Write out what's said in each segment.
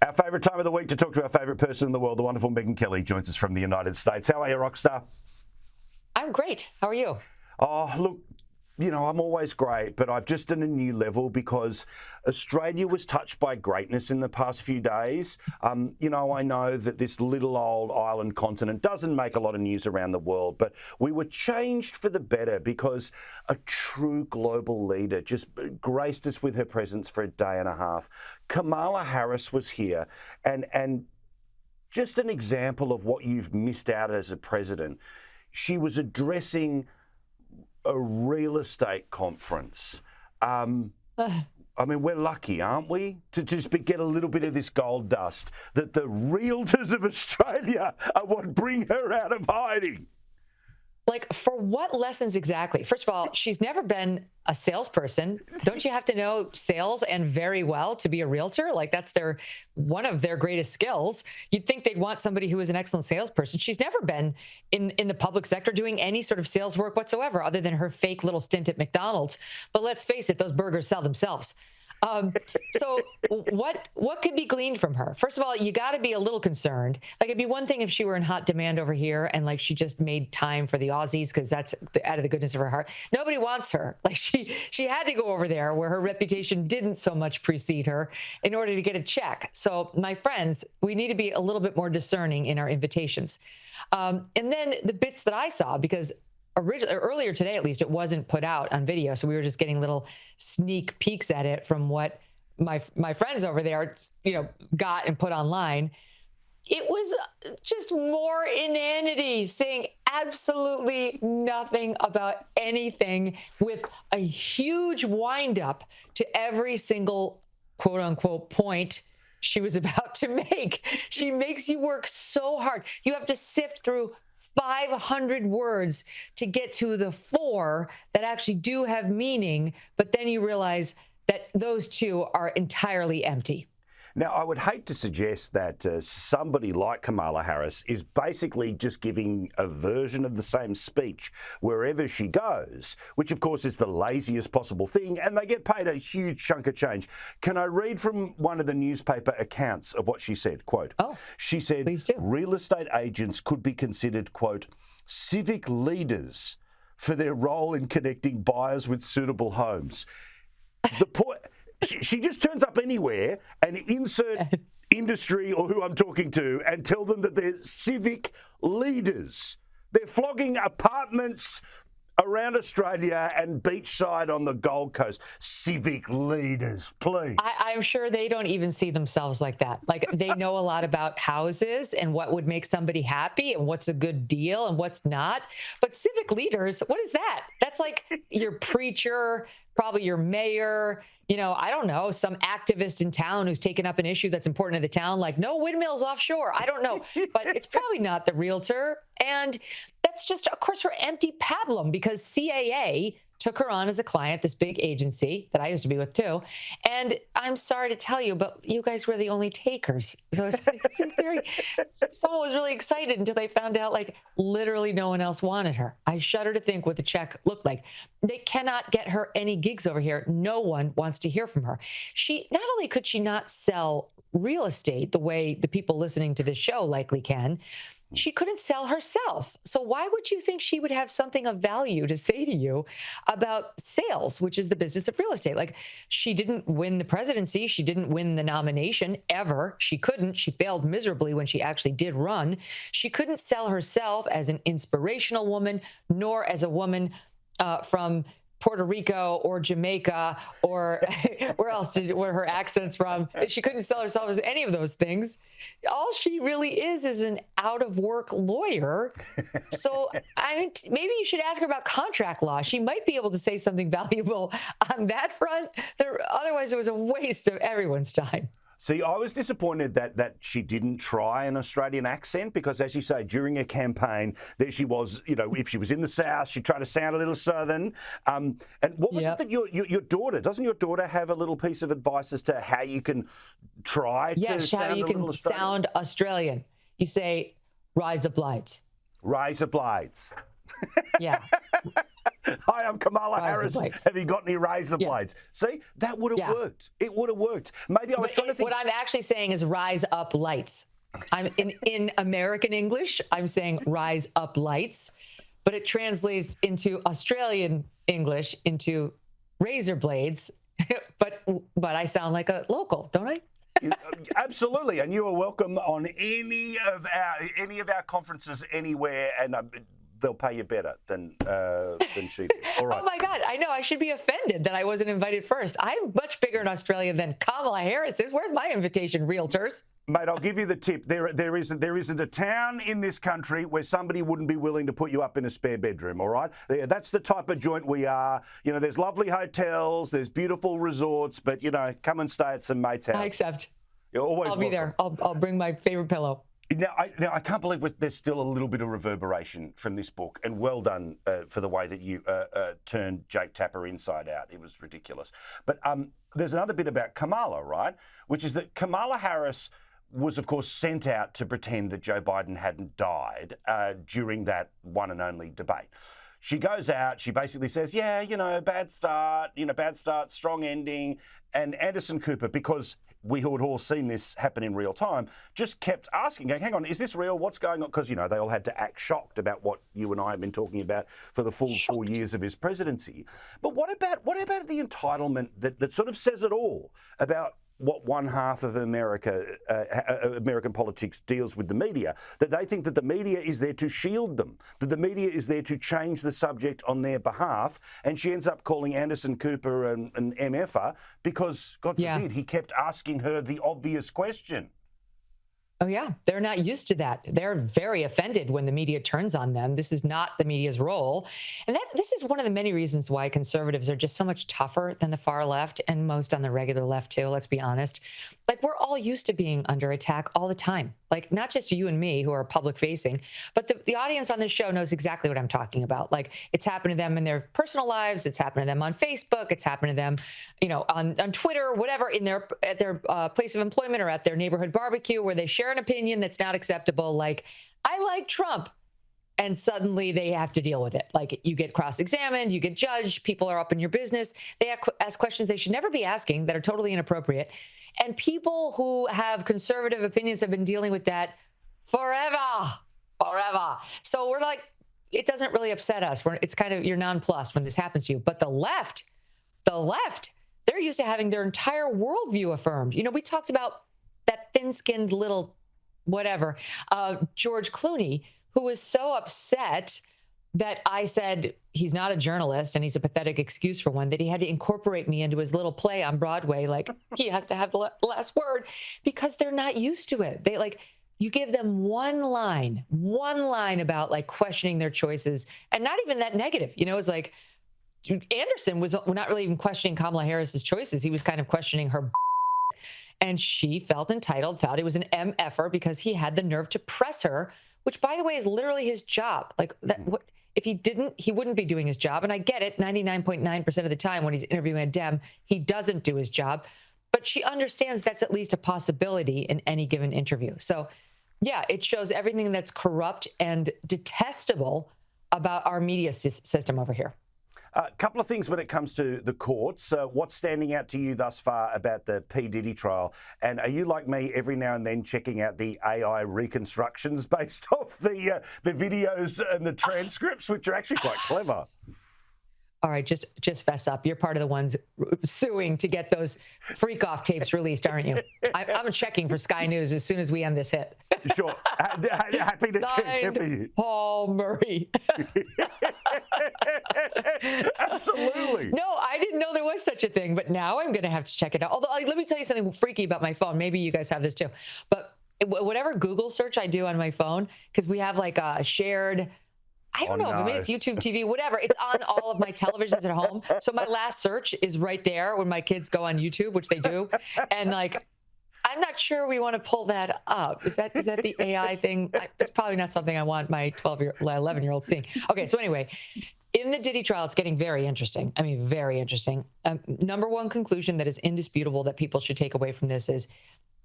Our favourite time of the week to talk to our favourite person in the world, the wonderful Megyn Kelly, joins us from the United States. How are you, Rockstar? I'm great. How are you? Oh, look, you know, I'm always great, but I've just done a new level because Australia was touched by greatness in the past few days. You know, I know that this little old island continent doesn't make a lot of news around the world, but we were changed for the better because a true global leader just graced us with her presence for a day and a half. Kamala Harris was here, and just an example of what you've missed out as a president. She was addressing a real estate conference. I mean, we're lucky, aren't we, to just get a little bit of this gold dust, that the realtors of Australia are what bring her out of hiding. Like, for what lessons exactly? First of all, she's never been a salesperson. Don't you have to know sales and very well to be a realtor? Like, that's one of their greatest skills. You'd think they'd want somebody who is an excellent salesperson. She's never been in the public sector doing any sort of sales work whatsoever, other than her fake little stint at McDonald's. But let's face it, those burgers sell themselves. So what could be gleaned from her? First of all, you got to be a little concerned. Like, it'd be one thing if she were in hot demand over here and like she just made time for the Aussies because that's out of the goodness of her heart. Nobody wants her. Like, she had to go over there where her reputation didn't so much precede her in order to get a check. So my friends, we need to be a little bit more discerning in our invitations. And then the bits that I saw, because earlier today, at least, it wasn't put out on video, so we were just getting little sneak peeks at it from what my friends over there, got and put online. It was just more inanities, saying absolutely nothing about anything, with a huge windup to every single quote unquote point she was about to make. She makes you work so hard. You have to sift through 500 words to get to the 4 that actually do have meaning, but then you realize that those 2 are entirely empty. Now, I would hate to suggest that somebody like Kamala Harris is basically just giving a version of the same speech wherever she goes, which, of course, is the laziest possible thing, and they get paid a huge chunk of change. Can I read from one of the newspaper accounts of what she said? Quote, she said, please do. Real estate agents could be considered, quote, civic leaders for their role in connecting buyers with suitable homes. The point... She just turns up anywhere and insert industry or who I'm talking to and tell them that they're civic leaders. They're flogging apartments around Australia and beachside on the Gold Coast. Civic leaders, please. I'm sure they don't even see themselves like that. Like, they know a lot about houses and what would make somebody happy and what's a good deal and what's not. But civic leaders, what is that? That's like your preacher, probably your mayor, I don't know, some activist in town who's taken up an issue that's important to the town, like no windmills offshore. I don't know, but it's probably not the realtor. And that's just, of course, her empty pablum, because CAA took her on as a client, this big agency that I used to be with too. And I'm sorry to tell you, but you guys were the only takers. So someone was really excited until they found out, like, literally no one else wanted her. I shudder to think what the check looked like. They cannot get her any gigs over here. No one wants to hear from her. Not only could she not sell real estate the way the people listening to this show likely can, she couldn't sell herself. So why would you think she would have something of value to say to you about sales, which is the business of real estate? Like, she didn't win the presidency. She didn't win the nomination ever. She couldn't. She failed miserably when she actually did run. She couldn't sell herself as an inspirational woman, nor as a woman from Puerto Rico or Jamaica or where her accent's from. She couldn't sell herself as any of those things. All she really is an out-of-work lawyer. So, I mean, maybe you should ask her about contract law. She might be able to say something valuable on that front. Otherwise, it was a waste of everyone's time. See, I was disappointed that she didn't try an Australian accent because, as you say, during a campaign, there she was, if she was in the South, she'd try to sound a little Southern. And what was it that your daughter, doesn't your daughter have a little piece of advice as to how you can try to sound a little Australian? Sound Australian. You say, razor blades. Razor blades. Yeah. Hi, I'm Kamala Razor Harris. blades. Have you got any razor blades? See, that would have worked. It would have worked. Maybe I was trying to think. What I'm actually saying is rise up lights. I'm in American English, I'm saying rise up lights, but it translates into Australian English into razor blades. but I sound like a local, don't I? Absolutely, and you are welcome on any of our conferences anywhere, and they'll pay you better than she did. All right. Oh my God, I know. I should be offended that I wasn't invited first. I'm much bigger in Australia than Kamala Harris is. Where's my invitation, realtors? Mate, I'll give you the tip. There isn't a town in this country where somebody wouldn't be willing to put you up in a spare bedroom, all right? That's the type of joint we are. You know, there's lovely hotels, there's beautiful resorts, but, you know, come and stay at some mate's house. I accept. You're always I'll be welcome. there. I'll bring my favorite pillow. Now, I can't believe there's still a little bit of reverberation from this book, and well done for the way that you turned Jake Tapper inside out. It was ridiculous. But there's another bit about Kamala, right? Which is that Kamala Harris was, of course, sent out to pretend that Joe Biden hadn't died during that one and only debate. She goes out, she basically says, yeah, you know, bad start, strong ending. And Anderson Cooper, because we had all seen this happen in real time, just kept asking, going, hang on, is this real? What's going on? Because, you know, they all had to act shocked about what you and I have been talking about for the full 4 years of his presidency. But what about the entitlement that sort of says it all about what one half of American politics deals with the media, that they think that the media is there to shield them, that the media is there to change the subject on their behalf, and she ends up calling Anderson Cooper an MFer because, God forbid, he kept asking her the obvious question. Oh, yeah. They're not used to that. They're very offended when the media turns on them. This is not the media's role. And this is one of the many reasons why conservatives are just so much tougher than the far left and most on the regular left, too. Let's be honest. Like, we're all used to being under attack all the time. Like, not just you and me who are public facing, but the audience on this show knows exactly what I'm talking about. Like, it's happened to them in their personal lives. It's happened to them on Facebook. It's happened to them, you know, on Twitter, whatever, at their place of employment or at their neighborhood barbecue where they share an opinion that's not acceptable. Like, I like Trump. And suddenly they have to deal with it. Like, you get cross-examined, you get judged, people are up in your business. They ask questions they should never be asking that are totally inappropriate. And people who have conservative opinions have been dealing with that forever. So we're like, it doesn't really upset us. It's kind of, you're nonplussed when this happens to you. But the left, they're used to having their entire worldview affirmed. You know, we talked about that thin-skinned little whatever, George Clooney, who was so upset that I said he's not a journalist and he's a pathetic excuse for one, that he had to incorporate me into his little play on Broadway. Like, he has to have the last word because they're not used to it. They like, you give them one line about like questioning their choices, and not even that negative. You know, it's like Anderson was not really even questioning Kamala Harris's choices. He was kind of questioning her. And she felt entitled, thought it was an MFer because he had the nerve to press her, which, by the way, is literally his job. Like, that, if he didn't, he wouldn't be doing his job. And I get it, 99.9% of the time when he's interviewing a Dem, he doesn't do his job. But she understands that's at least a possibility in any given interview. So, yeah, it shows everything that's corrupt and detestable about our media system over here. A couple of things when it comes to the courts. What's standing out to you thus far about the P. Diddy trial? And are you like me every now and then checking out the AI reconstructions based off the videos and the transcripts, which are actually quite clever? All right, just fess up. You're part of the ones suing to get those freak-off tapes released, aren't you? I'm checking for Sky News as soon as we end this hit. Sure. Happy to Signed, you. Paul Murray. Absolutely. No, I didn't know there was such a thing, but now I'm going to have to check it out. Although, let me tell you something freaky about my phone. Maybe you guys have this too. But whatever Google search I do on my phone, because we have like a shared... I don't know if maybe it's YouTube TV, whatever. It's on all of my televisions at home. So my last search is right there when my kids go on YouTube, which they do. And like, I'm not sure we want to pull that up. Is that the AI thing? That's probably not something I want my 11-year-old seeing. Okay, so anyway, in the Diddy trial, it's getting very interesting. I mean, very interesting. Number one conclusion that is indisputable that people should take away from this is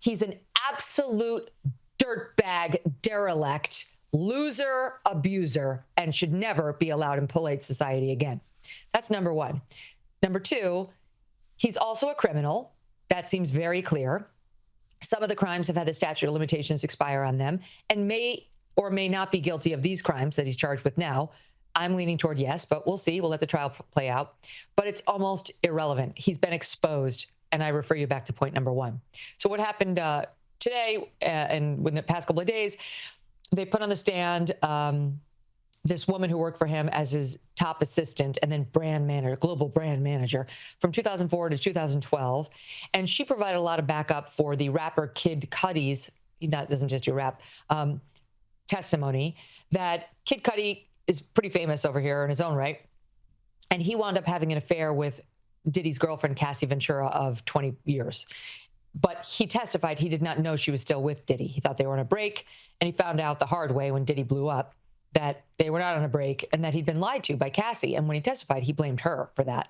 he's an absolute dirtbag derelict loser, abuser, and should never be allowed in polite society again. That's number one. Number two, he's also a criminal. That seems very clear. Some of the crimes have had the statute of limitations expire on them and may or may not be guilty of these crimes that he's charged with now. I'm leaning toward yes, but we'll see. We'll let the trial play out. But it's almost irrelevant. He's been exposed, and I refer you back to point number one. So what happened today and within the past couple of days, they put on the stand this woman who worked for him as his top assistant and then brand manager, global brand manager from 2004 to 2012. And she provided a lot of backup for the rapper Kid Cudi's, that doesn't just do rap, testimony that Kid Cudi is pretty famous over here in his own right. And he wound up having an affair with Diddy's girlfriend, Cassie Ventura, of 20 years. But he testified he did not know she was still with Diddy. He thought they were on a break, and he found out the hard way when Diddy blew up that they were not on a break and that he'd been lied to by Cassie. And when he testified, he blamed her for that.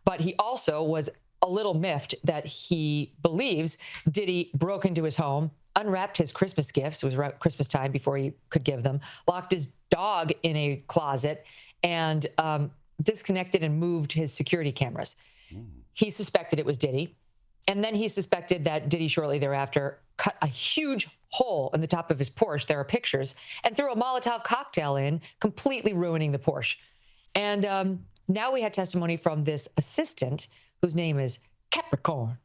But he also was a little miffed that he believes Diddy broke into his home, unwrapped his Christmas gifts. It was around Christmas time before he could give them, locked his dog in a closet, and disconnected and moved his security cameras. He suspected it was Diddy. And then he suspected that Diddy shortly thereafter cut a huge hole in the top of his Porsche. There are pictures, and threw a Molotov cocktail in, completely ruining the Porsche. And now we had testimony from this assistant whose name is Capricorn.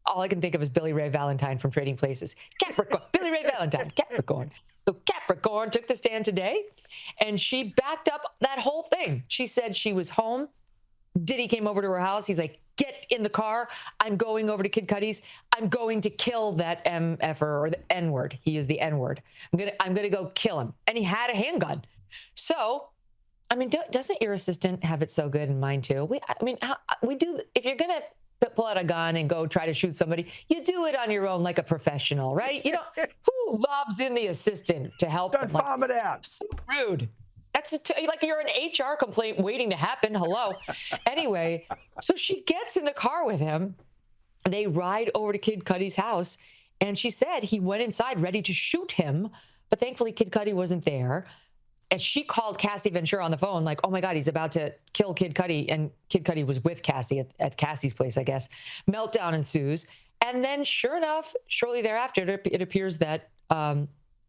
All I can think of is Billy Ray Valentine from Trading Places. Capricorn, Billy Ray Valentine, Capricorn. So Capricorn took the stand today, and she backed up that whole thing. She said she was home. Diddy came over to her house. He's like, get in the car. I'm going over to Kid Cudi's. I'm going to kill that MFer, or the N-word. He used the N-word. I'm gonna go kill him. And he had a handgun. So, I mean, doesn't your assistant have it so good in mine too? We do. If you're gonna pull out a gun and go try to shoot somebody, you do it on your own like a professional, right? You don't. Who lobs in the assistant to help? Don't farm it out. So rude. That's like you're an HR complaint waiting to happen. Hello. Anyway, so she gets in the car with him. They ride over to Kid Cudi's house, and she said he went inside ready to shoot him, but thankfully Kid Cudi wasn't there. And she called Cassie Ventura on the phone, like, oh my God, he's about to kill Kid Cudi. And Kid Cudi was with Cassie at Cassie's place, I guess. Meltdown ensues. And then sure enough, shortly thereafter, it appears that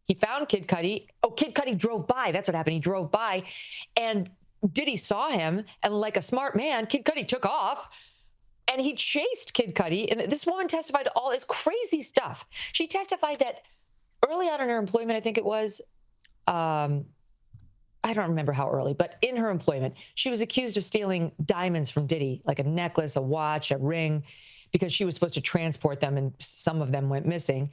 he found Kid Cudi. Oh, Kid Cudi drove by. That's what happened. He drove by, and Diddy saw him, and like a smart man, Kid Cudi took off, and he chased Kid Cudi. And this woman testified to all this crazy stuff. She testified that early on in her employment, I think it was, I don't remember how early, but in her employment, she was accused of stealing diamonds from Diddy, like a necklace, a watch, a ring, because she was supposed to transport them, and some of them went missing.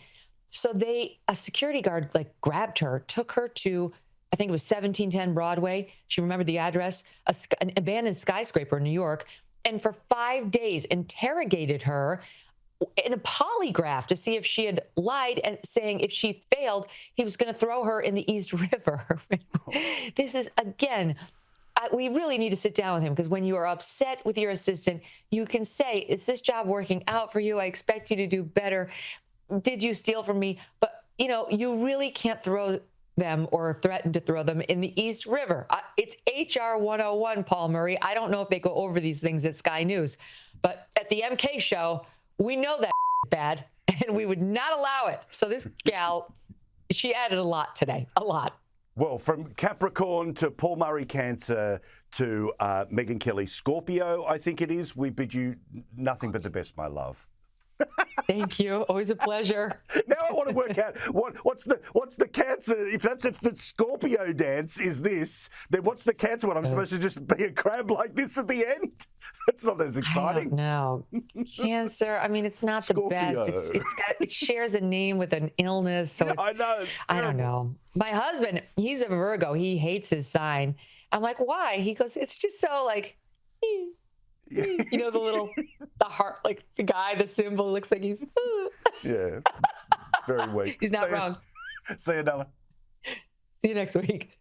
So a security guard grabbed her, took her to, I think it was 1710 Broadway. She remembered the address, an abandoned skyscraper in New York, and for 5 days interrogated her in a polygraph to see if she had lied, and saying if she failed, he was going to throw her in the East River. This is, again, we really need to sit down with him, because when you are upset with your assistant, you can say, is this job working out for you? I expect you to do better. Did you steal from me? But, you really can't throw them or threaten to throw them in the East River. It's HR 101, Paul Murray. I don't know if they go over these things at Sky News, but at the MK show, we know that is bad, and we would not allow it. So this gal, she added a lot today, a lot. Well, from Capricorn to Paul Murray Cancer to Megyn Kelly Scorpio, I think it is. We bid you nothing but the best, my love. Thank you. Always a pleasure. Now I want to work out what's the Cancer. If the Scorpio dance is this, then what's the Cancer one? I'm supposed to just be a crab like this at the end? That's not as exciting. No, Cancer. I mean, it's not Scorpio. The best. It shares a name with an illness, so it's, I know. I don't know. My husband, he's a Virgo. He hates his sign. I'm like, why? He goes, it's just so like. The heart, like the guy, the symbol looks like he's. Yeah, it's very weak. He's not wrong. See you, Nella. See you next week.